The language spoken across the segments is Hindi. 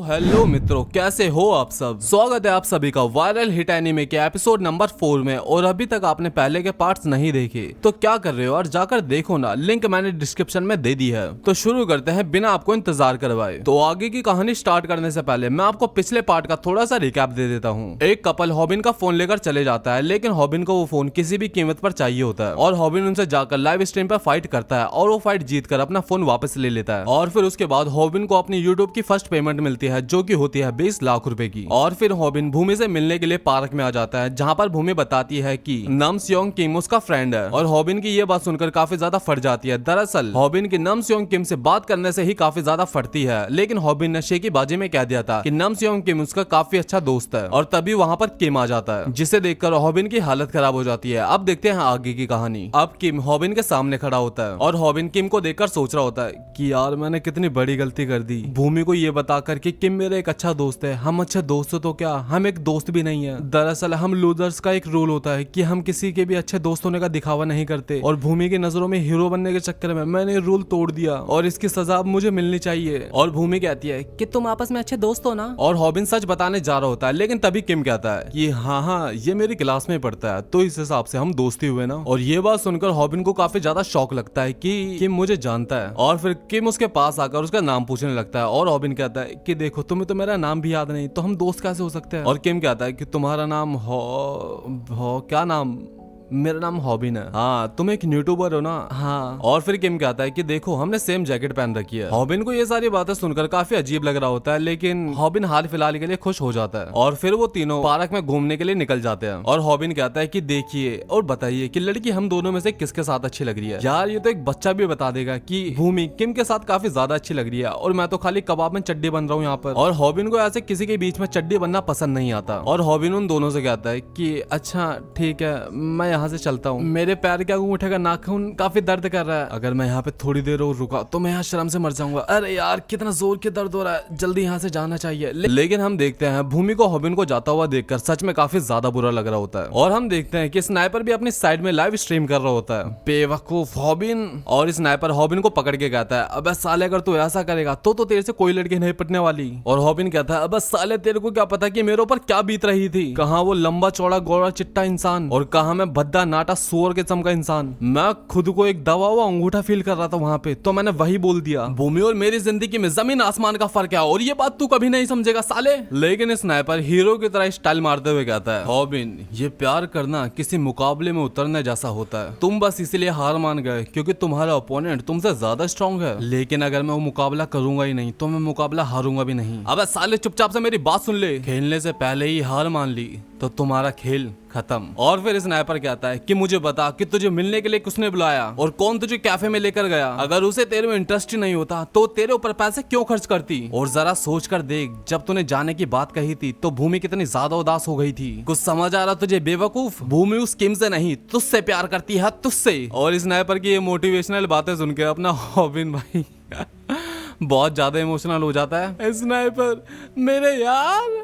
हेलो मित्रों, कैसे हो आप सब। स्वागत है आप सभी का वायरल हिट एनीमे के एपिसोड नंबर 4 में। और अभी तक आपने पहले के पार्ट्स नहीं देखे तो क्या कर रहे हो और जाकर देखो ना, लिंक मैंने डिस्क्रिप्शन में दे दी है। तो शुरू करते हैं बिना आपको इंतजार करवाए। तो आगे की कहानी स्टार्ट करने से पहले मैं आपको पिछले पार्ट का थोड़ा सा रिकैप दे देता हूँ। एक कपल हॉबिन का फोन लेकर चले जाता है, लेकिन हॉबिन को वो फोन किसी भी कीमत पर चाहिए होता है और हॉबिन उनसे जाकर लाइव स्ट्रीम पर फाइट करता है और वो फाइट जीतकर अपना फोन वापस ले लेता है। और फिर उसके बाद हॉबिन को अपनी यूट्यूब की फर्स्ट पेमेंट मिलती है, जो कि होती है 20 लाख रुपए की। और फिर हॉबिन भूमि से मिलने के लिए पार्क में आ जाता है, जहाँ पर भूमि बताती है कि नम स्योंग किम उसका फ्रेंड है। और हॉबिन की ये बात सुनकर काफी ज्यादा फट जाती है। दरअसल हॉबिन की नम स्योंग किम से बात करने से ही काफी ज्यादा फटती है, लेकिन हॉबिन ने की बाजी में कह दिया था कि नम स्योंग किम उसका काफी अच्छा दोस्त है। और तभी वहाँ पर किम आ जाता है, जिसे देखकर हॉबिन की हालत खराब हो जाती है। अब देखते हैं आगे की कहानी। अब किम हॉबिन के सामने खड़ा होता है और हॉबिन किम को देखकर सोच रहा होता है कि यार मैंने कितनी बड़ी गलती कर दी, भूमि को ये बताकर कि किम मेरा एक अच्छा दोस्त है। हम अच्छे दोस्त तो क्या, हम एक दोस्त भी नहीं है। दरअसल हम लूजर्स का एक रूल होता है कि हम किसी के भी अच्छे दोस्त होने का दिखावा नहीं करते, और भूमि की नजरों में हीरो बनने के चक्कर में मैंने रूल तोड़ दिया और इसकी सजा अब मुझे मिलनी चाहिए। और भूमि कहती है कि तुम आपस में अच्छे दोस्त हो ना। और हॉबिन सच बताने जा रहा होता है, लेकिन तभी किम कहता है कि हाँ ये मेरी क्लास में पढ़ता है, तो इस हिसाब से हम दोस्ती हुए ना। और ये बात सुनकर हॉबिन को काफी ज्यादा शौक लगता है कि किम मुझे जानता है। और फिर किम उसके पास आकर उसका नाम पूछने लगता है और हॉबिन कहता है कि देखो तुम्हें तो मेरा नाम भी याद नहीं, तो हम दोस्त कैसे हो सकते हैं। और किम कहता है कि तुम्हारा नाम क्या नाम, मेरा नाम हॉबिन है। हाँ तुम एक यूट्यूबर हो ना। हाँ। और फिर किम कहता है कि देखो हमने सेम जैकेट पहन रखी है। हॉबिन को ये सारी बातें सुनकर काफी अजीब लग रहा होता है, लेकिन हॉबिन हाल फिलहाल के लिए खुश हो जाता है। और फिर वो तीनों पार्क में घूमने के लिए निकल जाते हैं। और हॉबिन कहता है कि देखिए और बताइए कि लड़की हम दोनों में से किसके साथ अच्छी लग रही है। यार ये तो एक बच्चा भी बता देगा कि भूमि किम के साथ काफी ज्यादा अच्छी लग रही है, और मैं तो खाली कबाब में चड्डी बन रहा हूँ यहाँ पर। और हॉबिन को ऐसे किसी के बीच में चड्डी बनना पसंद नहीं आता। और हॉबिन उन दोनों से कहता है कि अच्छा ठीक है मैं यहाँ से चलता हूँ, मेरे पैर के अंगूठे का नाखून काफी दर्द कर रहा है, अगर मैं यहाँ पे थोड़ी देर और रुका तो मैं यहाँ शर्म से मर जाऊंगा। अरे यार कितना जोर के दर्द हो रहा है, जल्दी यहाँ से जाना चाहिए। लेकिन हम देखते हैं भूमि को हॉबिन को जाता हुआ देखकर सच में काफी ज्यादा बुरा लग रहा होता है। और हम देखते हैं कि स्नाइपर भी अपनी साइड में लाइव स्ट्रीम कर रहा होता है। बेवकूफ हॉबिन। और स्नाइपर हॉबिन को पकड़ के कहता है अबे साले अगर तू ऐसा करेगा तो तेरे से कोई लड़की नहीं पटने वाली। और हॉबिन कहता है अबे साले तेरे को क्या पता कि मेरे ऊपर क्या बीत रही थी, कहाँ वो लंबा चौड़ा गोरा चिट्टा इंसान और कहाँ मैं भद्दा नाटा सुअर के चमका इंसान। मैं खुद को एक दबा हुआ अंगूठा फील कर रहा था वहाँ पे, तो मैंने वही बोल दिया। भूमि और मेरी जिंदगी में जमीन आसमान का फर्क है, और ये बात तू कभी नहीं समझेगा साले। लेकिन स्नाइपर हीरो की तरह स्टाइल मारते हुए कहता है हॉबिन ये प्यार करना किसी मुकाबले में उतरने जैसा होता है, तुम बस इसलिए हार मान गए क्योंकि तुम्हारा ओपोनेंट तुमसे ज्यादा स्ट्रॉन्ग है। लेकिन अगर मैं वो मुकाबला करूंगा ही नहीं तो मैं मुकाबला हारूंगा भी नहीं। अब साले चुपचाप से मेरी बात सुन ले, खेलने से पहले ही हार मान ली तो तुम्हारा खेल खत्म। और फिर स्नाइपर कहता है कि मुझे बता कि तुझे मिलने के लिए किसने बुलाया और कौन तुझे कैफे में लेकर गया। अगर उसे तेरे में इंटरेस्ट ही नहीं होता तो तेरे ऊपर पैसे क्यों खर्च करती। और जरा सोच कर देख, जब तूने जाने की बात कही थी तो भूमि कितनी ज्यादा उदास हो गई थी। कुछ समझ आ रहा तुझे बेवकूफ, भूमि उस किम से नहीं तुझसे प्यार करती है, तुझसे। और स्नाइपर की ये मोटिवेशनल बातें सुनकर अपना हॉबिन भाई बहुत ज्यादा इमोशनल हो जाता है। स्नाइपर मेरे यार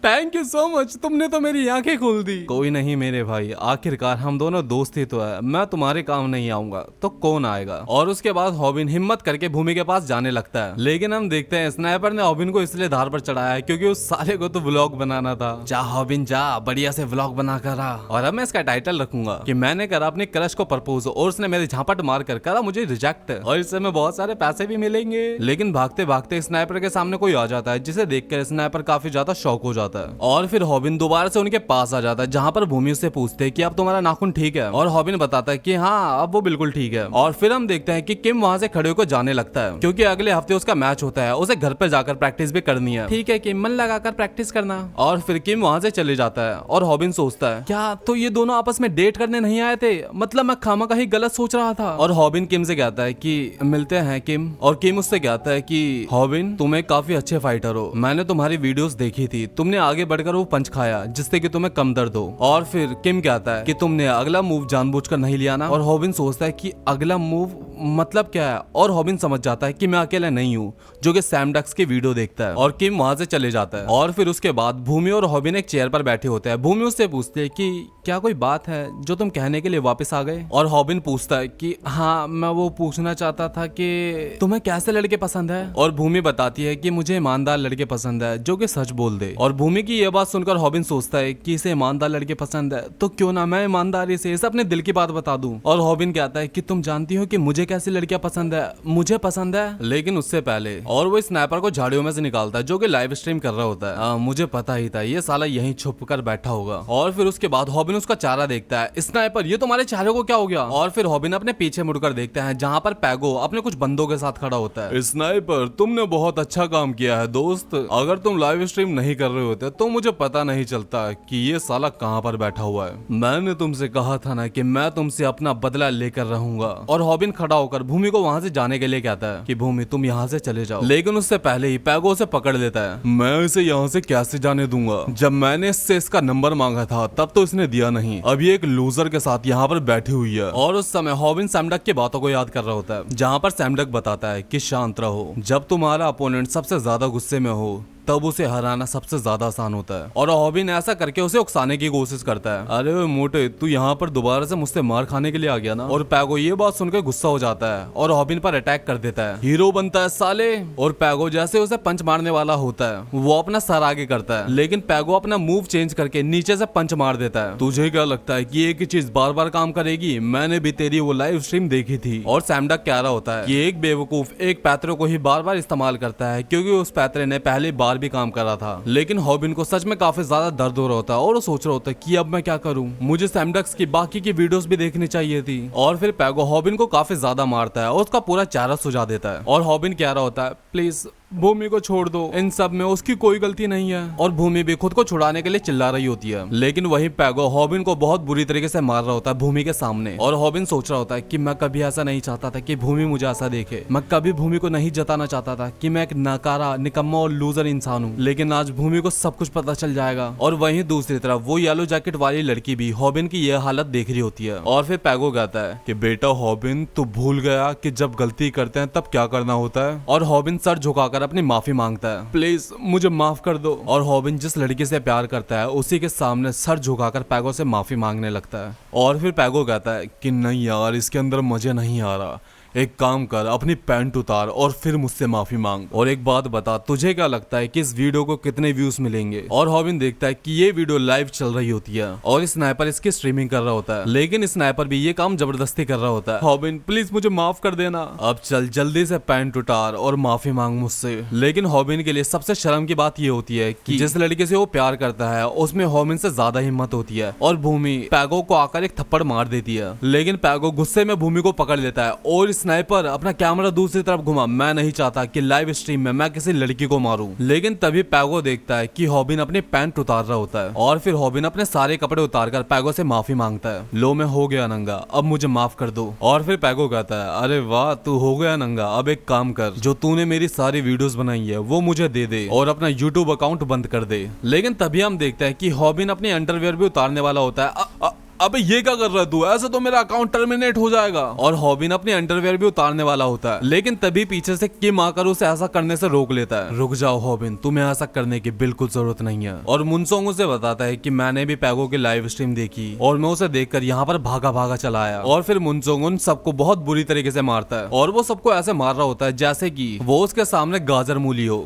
थैंक यू सो मच, तुमने तो मेरी आंखें खोल दी। कोई नहीं मेरे भाई, आखिरकार हम दोनों दोस्त ही तो है, मैं तुम्हारे काम नहीं आऊंगा तो कौन आएगा। और उसके बाद हॉबिन हिम्मत करके भूमि के पास जाने लगता है। लेकिन हम देखते हैं स्नाइपर ने हॉबिन को इसलिए धार पर चढ़ाया है क्योंकि उस साले को तो व्लॉग बनाना था। जा हॉबिन जा, बढ़िया से व्लॉग बना कर आ। और अब मैं इसका टाइटल रखूंगा कि मैंने करा अपने क्रश को प्रपोज और उसने मेरे झापट मार कर करा मुझे रिजेक्ट, और इससे हमें बहुत सारे पैसे भी मिलेंगे। लेकिन भागते भागते स्नाइपर के सामने कोई आ जाता है, जिसे देखकर स्नाइपर काफी ज्यादा शॉक हो जाता है। और फिर हॉबिन दोबारा से उनके पास आ जाता है, जहाँ पर भूमि उससे पूछते हैं कि अब तुम्हारा नाखून ठीक है। और हॉबिन बताता है कि हाँ अब वो बिल्कुल ठीक है। और फिर हम देखते हैं कि किम वहाँ से खड़े होकर जाने लगता है क्योंकि अगले हफ्ते उसका मैच होता है, उसे घर पर जाकर प्रैक्टिस भी करनी है। ठीक है किम, मन लगाकर प्रैक्टिस करना। और फिर किम वहाँ से चले जाता है और हॉबिन सोचता है क्या तो ये दोनों आपस में डेट करने नहीं आए थे, मतलब मैं खामा ही गलत सोच रहा था। और हॉबिन किम से कहता है कि मिलते हैं किम। और किम उससे कहता है कि हॉबिन तुम एक काफी अच्छे फाइटर हो, मैंने तुम्हारी वीडियोस देखी थी थी, तुमने आगे बढ़कर वो पंच खाया जिससे कि तुम्हें कम दर्द हो। और फिर किम कहता है कि तुमने अगला मूव जानबूझकर नहीं लिया ना। और हॉबिन सोचता है कि अगला मूव मतलब क्या है, और हॉबिन समझ जाता है कि मैं अकेला नहीं हूँ, जो कि सैम डक्स की वीडियो देखता है। और किम वहां से चले जाता है। और फिर उसके बाद भूमि और हॉबिन एक चेयर पर बैठे होते हैं। भूमि उससे पूछती है कि क्या कोई बात है जो तुम कहने के लिए वापस आ गए। और हॉबिन पूछता है कि हाँ, मैं वो पूछना चाहता था कि तुम्हें कैसे लड़के पसंद है। और भूमि बताती है कि मुझे ईमानदार लड़के पसंद है जो कि सच बोल दे। और भूमि की यह बात सुनकर हॉबिन सोचता है कि इसे ईमानदार लड़के पसंद है तो क्यों ना मैं ईमानदारी से इसे अपने दिल की बात बता दूं। और हॉबिन कहता है कि तुम जानती हो कि मुझे कैसी लड़कियां पसंद है, मुझे पसंद है। लेकिन उससे पहले और वो स्नाइपर को झाड़ियों में से निकालता है जो कि लाइव स्ट्रीम कर रहा होता है। मुझे पता ही था ये साला यहीं छुप कर बैठा होगा। और फिर उसके बाद हॉबिन उसका चारा देखता है। स्नाइपर, ये तुम्हारे चारे को क्या हो गया। और फिर हॉबिन अपने पीछे मुड़कर देखते हैं जहाँ पर पैगो अपने कुछ बंदों के साथ खड़ा होता है। स्नाइपर, तुमने बहुत अच्छा काम किया है दोस्त। अगर तुम लाइव स्ट्रीम नहीं कर रहे होते तो मुझे पता नहीं चलता कि ये साला कहाँ पर बैठा हुआ है। मैंने तुमसे कहा था ना कि मैं तुमसे अपना बदला लेकर रहूंगा। और हॉबिन खड़ा होकर भूमि को वहाँ से जाने के लिए कहता है कि भूमि तुम यहाँ से चले जाओ। लेकिन उससे पहले ही पैगो उसे पकड़ लेता है। मैं इसे यहाँ से कैसे जाने दूंगा, जब मैंने इससे इसका नंबर मांगा था तब तो इसने दिया नहीं। अब ये एक लूजर के साथ यहाँ पर बैठी हुई है। और उस समय हॉबिन सैमडक की बातों को याद कर रहा होता है जहाँ पर सैमडक बताता है कि शांत रहो, जब तुम्हारा अपोनेंट सबसे ज्यादा गुस्से में हो तब उसे हराना सबसे ज्यादा आसान होता है। और हॉबिन ऐसा करके उसे उकसाने की कोशिश करता है। अरे मोटे, तू यहाँ पर दोबारा से मुझसे मार खाने के लिए आ गया ना। और पैगो ये बात सुनकर गुस्सा हो जाता है और हॉबिन पर अटैक कर देता है। हीरो बनता है साले। और पैगो जैसे उसे पंच मारने वाला होता है वो अपना सर आगे करता है, लेकिन पैगो अपना मूव चेंज करके नीचे से पंच मार देता है। तुझे क्या लगता है कि एक ही चीज बार बार काम करेगी? मैंने भी तेरी वो लाइव स्ट्रीम देखी थी। और सैमडक कह रहा होता है कि एक बेवकूफ एक पैतरे को ही बार बार इस्तेमाल करता है क्योंकि उस पैतरे ने पहली बार भी काम करा था। लेकिन हॉबिन को सच में काफी ज्यादा दर्द हो रहा होता है और वो सोच रहा होता है कि अब मैं क्या करूं, मुझे सैमडक्स की बाकी की वीडियोस भी देखनी चाहिए थी। और फिर पैगो हॉबिन को काफी ज्यादा मारता है और उसका पूरा चेहरा सुझा देता है। और हॉबिन कह रहा होता है प्लीज भूमि को छोड़ दो, इन सब में उसकी कोई गलती नहीं है। और भूमि भी खुद को छुड़ाने के लिए चिल्ला रही होती है, लेकिन वही पैगो हॉबिन को बहुत बुरी तरीके से मार रहा होता है भूमि के सामने। और हॉबिन सोच रहा होता है कि मैं कभी ऐसा नहीं चाहता था कि भूमि मुझे ऐसा देखे। मैं कभी भूमि को नहीं जताना चाहता था कि मैं एक नकारा, निकम्मा और लूजर इंसान हूँ, लेकिन आज भूमि को सब कुछ पता चल जाएगा। और वहीं दूसरी तरफ वो येलो जैकेट वाली लड़की भी हॉबिन की यह हालत देख रही होती है। और फिर पैगो कहता है कि बेटा हॉबिन, तू भूल गया कि जब गलती करते हैं तब क्या करना होता है। और हॉबिन सर झुकाकर अपनी माफी मांगता है, प्लीज मुझे माफ कर दो। और हॉबिन जिस लड़की से प्यार करता है उसी के सामने सर झुकाकर पैगो से माफी मांगने लगता है। और फिर पैगो कहता है कि नहीं यार, इसके अंदर मजे नहीं आ रहा, एक काम कर, अपनी पैंट उतार और फिर मुझसे माफी मांग। और एक बात बता, तुझे क्या लगता है कि इस वीडियो को कितने व्यूज मिलेंगे। और हॉबिन देखता है कि ये वीडियो लाइव चल रही होती है और स्नाइपर इसकी स्ट्रीमिंग कर रहा होता है, लेकिन स्नाइपर भी ये काम जबरदस्ती कर रहा होता है। हॉबिन प्लीज मुझे माफ कर देना, अब चल जल्दी से पैंट उतार और माफी मांग मुझसे। लेकिन हॉबिन के लिए सबसे शर्म की बात ये होती है कि जिस लड़के से वो प्यार करता है उसमें हॉबिन से ज्यादा हिम्मत होती है। और भूमि पैगो को आकर एक थप्पड़ मार देती है, लेकिन पैगो गुस्से में भूमि को पकड़ लेता है और स्नाइपर अपना कैमरा दूसरी तरफ घुमा। मैं नहीं चाहता कि लाइव स्ट्रीम में मैं किसी लड़की को मारूं। लेकिन तभी पैगो देखता है कि हॉबिन अपनी पैंट उतार रहा होता है और फिर हॉबिन अपने सारे कपड़े उतारकर पैगो से माफी मांगता है। लो मैं हो गया नंगा, अब मुझे माफ कर दो। और फिर पैगो कहता है अरे वाह, तू हो गया नंगा, अब एक काम कर, जो तूने मेरी सारी वीडियोस बनाई है वो मुझे दे दे और अपना यूट्यूब अकाउंट बंद कर दे। लेकिन तभी हम देखते हैं कि हॉबिन अपनी अंडरवियर भी उतारने वाला होता है। अबे ये क्या कर रहा है तू, ऐसे तो मेरा अकाउंट टर्मिनेट हो जाएगा। और हॉबिन अपनी अंडरवेयर भी उतारने वाला होता है, लेकिन तभी पीछे से किम आकर उसे ऐसा करने से रोक लेता है। रुक जाओ हॉबिन, तुम्हें ऐसा करने की बिल्कुल जरूरत नहीं है। और मुनसोंग उसे बताता है कि मैंने भी पैगो की लाइव स्ट्रीम देखी और मैं उसे देखकर यहाँ पर भागा भागा चला आया। और फिर मुनसोंग उन सबको बहुत बुरी तरीके से मारता है और वो सबको ऐसे मार रहा होता है जैसे कि वो उसके सामने गाजर मूली हो।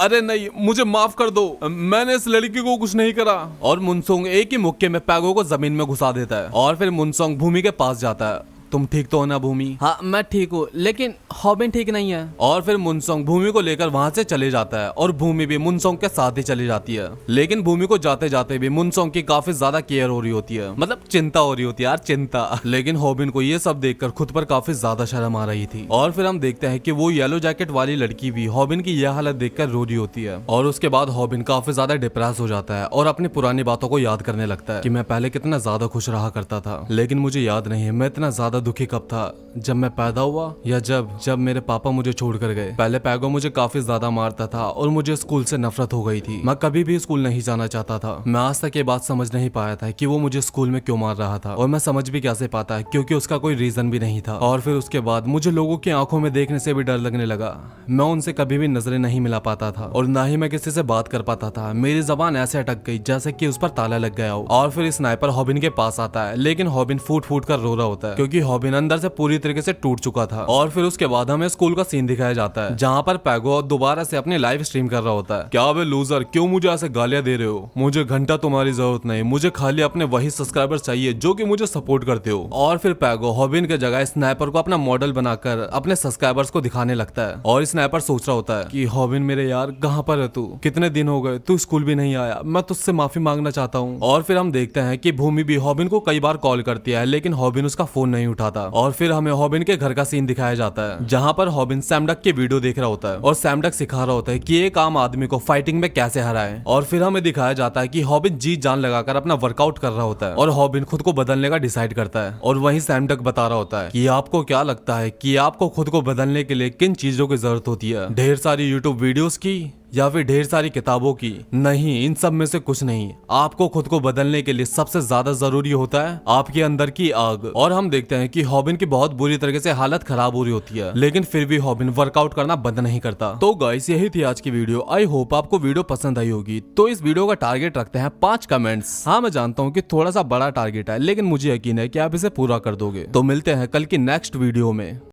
अरे नहीं, मुझे माफ कर दो, मैंने इस लड़की को कुछ नहीं करा। और मुनसोंग एक ही मुक्के में पैगो को जमीन में घुसा देता है। और फिर मुनसोंग भूमि के पास जाता है। तुम ठीक तो हो ना भूमि? हाँ मैं ठीक हूँ, लेकिन हॉबिन ठीक नहीं है। और फिर मुनसोंग भूमि को लेकर वहाँ से चले जाता है और भूमि भी मुनसोंग के साथ ही चली जाती है। लेकिन भूमि को जाते जाते भी मुनसोंग की काफी ज्यादा केयर हो रही होती है, मतलब चिंता हो रही होती है यार, चिंता। लेकिन हॉबिन को ये सब देखकर खुद पर काफी ज्यादा शर्म आ रही थी। और फिर हम देखते हैं कि वो येलो जैकेट वाली लड़की भी हॉबिन की यह हालत देखकर रो रही होती है। और उसके बाद हॉबिन काफी ज्यादा डिप्रेस हो जाता है और अपनी पुरानी बातों को याद करने लगता है कि मैं पहले कितना ज्यादा खुश रहा करता था, लेकिन मुझे याद नहीं है मैं इतना ज्यादा दुखी कब था, जब मैं पैदा हुआ या जब मेरे पापा मुझे छोड़ कर गए। पहले पैगो मुझे काफी ज्यादा मारता था और मुझे स्कूल से नफरत हो गई थी। मैं कभी भी स्कूल नहीं जाना चाहता था। मैं आज तक ये बात समझ नहीं पाया था कि वो मुझे स्कूल में क्यों मार रहा था, और मैं समझ भी कैसे पाता क्योंकि उसका कोई रीजन भी नहीं था। और फिर उसके बाद मुझे लोगों की आंखों में देखने से भी डर लगने लगा। मैं उनसे कभी भी नजरें नहीं मिला पाता था और ना ही मैं किसी से बात कर पाता था। मेरी जबान ऐसे अटक गई जैसे कि उस पर ताला लग गया हो। और फिर स्नाइपर हॉबिन के पास आता है, लेकिन हॉबिन फूट फूट कर रो रहा होता है क्योंकि हॉबिन अंदर से पूरी तरीके से टूट चुका था। और फिर उसके बाद हमें स्कूल का सीन दिखाया जाता है जहाँ पर पैगो दोबारा से अपनी लाइव स्ट्रीम कर रहा होता है। क्या बे लूजर, क्यों मुझे ऐसे गालियां दे रहे हो? मुझे घंटा तुम्हारी जरूरत नहीं, मुझे खाली अपने वही सब्सक्राइबर चाहिए जो कि मुझे सपोर्ट करते हो। और फिर पैगो हॉबिन के जगह स्नाइपर को अपना मॉडल बनाकर अपने सब्सक्राइबर्स को दिखाने लगता है। और स्नाइपर सोच रहा होता है कि हॉबिन मेरे यार कहाँ पर है तू? कितने दिन हो गए तू स्कूल भी नहीं आया, मैं तुझसे माफी मांगना चाहता हूँ। और फिर हम देखते हैं कि भूमि भी हॉबिन को कई बार कॉल करती है, लेकिन हॉबिन उसका फोन नहीं उठाता। और फिर हमें हॉबिन के घर का सीन दिखाया जाता है जहाँ पर हॉबिन सैमडक की वीडियो देख रहा होता है और सैमडक सिखा रहा होता है कि एक आम आदमी को फाइटिंग में कैसे हराए। और फिर हमें दिखाया जाता है कि हॉबिन जी जान लगाकर अपना वर्कआउट कर रहा होता है और हॉबिन खुद को बदलने का डिसाइड करता है। और वहीं सैमडक बता रहा होता है कि आपको क्या लगता है कि आपको खुद को बदलने के लिए किन चीजों की जरूरत होती है? ढेर सारी यूट्यूब वीडियोस की या फिर ढेर सारी किताबों की? नहीं, इन सब में से कुछ नहीं। आपको खुद को बदलने के लिए सबसे ज्यादा जरूरी होता है आपके अंदर की आग। और हम देखते हैं कि हॉबिन की बहुत बुरी तरीके से हालत खराब हो रही होती है, लेकिन फिर भी हॉबिन वर्कआउट करना बंद नहीं करता। तो गाइस, यही थी आज की वीडियो। आई होप आपको वीडियो पसंद आई होगी। तो इस वीडियो का टारगेट रखते हैं 5 कमेंट्स। हाँ, मैं जानता हूँ कि थोड़ा सा बड़ा टारगेट है, लेकिन मुझे यकीन है कि आप इसे पूरा कर दोगे। तो मिलते हैं कल की नेक्स्ट वीडियो में।